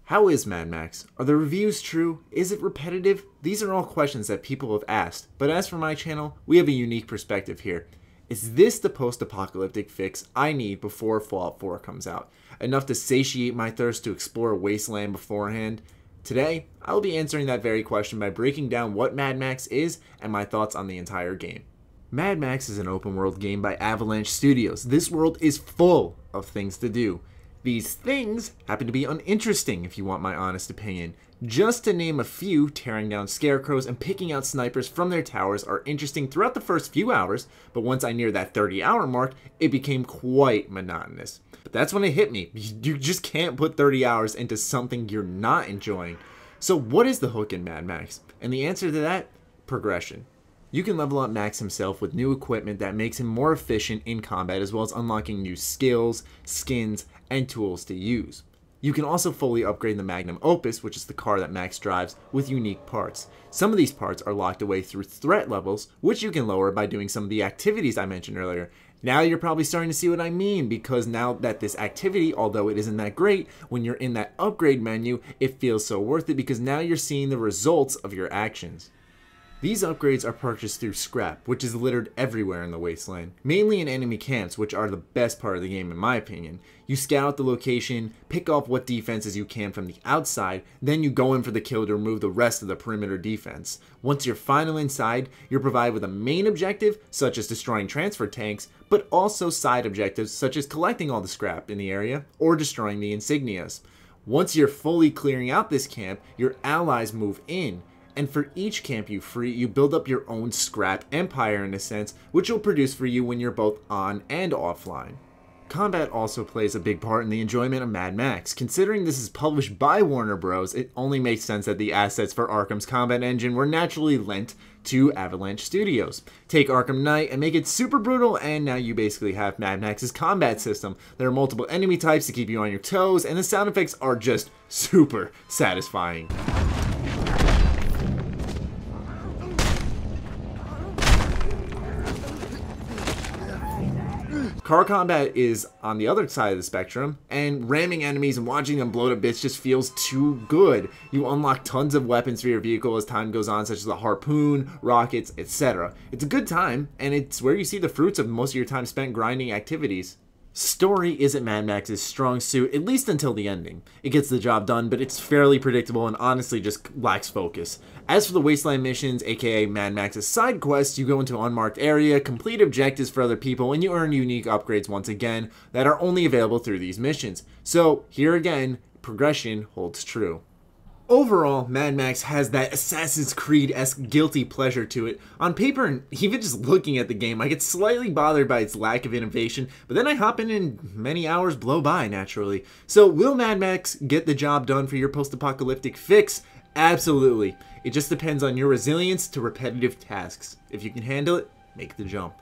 How is Mad Max? Are the reviews true? Is it repetitive? These are all questions that people have asked, but as for my channel, we have a unique perspective here. Is this the post-apocalyptic fix I need before Fallout 4 comes out? Enough to satiate my thirst to explore a wasteland beforehand? Today, I will be answering that very question by breaking down what Mad Max is and my thoughts on the entire game. Mad Max is an open world game by Avalanche Studios. This world is full of things to do. These things happen to be uninteresting if you want my honest opinion. Just to name a few, tearing down scarecrows and picking out snipers from their towers are interesting throughout the first few hours, but once I near that 30-hour mark, it became quite monotonous. But that's when it hit me. You just can't put 30 hours into something you're not enjoying. So what is the hook in Mad Max? And the answer to that? Progression. You can level up Max himself with new equipment that makes him more efficient in combat, as well as unlocking new skills, skins, and tools to use. You can also fully upgrade the Magnum Opus, which is the car that Max drives, with unique parts. Some of these parts are locked away through threat levels, which you can lower by doing some of the activities I mentioned earlier. Now you're probably starting to see what I mean, because now that this activity, although it isn't that great, when you're in that upgrade menu, it feels so worth it because now you're seeing the results of your actions. These upgrades are purchased through scrap, which is littered everywhere in the wasteland, mainly in enemy camps, which are the best part of the game in my opinion. You scout out the location, pick off what defenses you can from the outside, then you go in for the kill to remove the rest of the perimeter defense. Once you're finally inside, you're provided with a main objective, such as destroying transfer tanks, but also side objectives, such as collecting all the scrap in the area, or destroying the insignias. Once you're fully clearing out this camp, your allies move in. And for each camp you free, you build up your own scrap empire in a sense, which will produce for you when you're both on and offline. Combat also plays a big part in the enjoyment of Mad Max. Considering this is published by Warner Bros., it only makes sense that the assets for Arkham's combat engine were naturally lent to Avalanche Studios. Take Arkham Knight and make it super brutal, and now you basically have Mad Max's combat system. There are multiple enemy types to keep you on your toes, and the sound effects are just super satisfying. Car combat is on the other side of the spectrum, and ramming enemies and watching them blow to bits just feels too good. You unlock tons of weapons for your vehicle as time goes on, such as the harpoon, rockets, etc. It's a good time, and it's where you see the fruits of most of your time spent grinding activities. Story isn't Mad Max's strong suit, at least until the ending. It gets the job done, but it's fairly predictable and honestly just lacks focus. As for the Wasteland missions, aka Mad Max's side quests, you go into an unmarked area, complete objectives for other people, and you earn unique upgrades once again that are only available through these missions. So, here again, progression holds true. Overall, Mad Max has that Assassin's Creed-esque guilty pleasure to it. On paper, and even just looking at the game, I get slightly bothered by its lack of innovation, but then I hop in and many hours blow by, naturally. So, will Mad Max get the job done for your post-apocalyptic fix? Absolutely. It just depends on your resilience to repetitive tasks. If you can handle it, make the jump.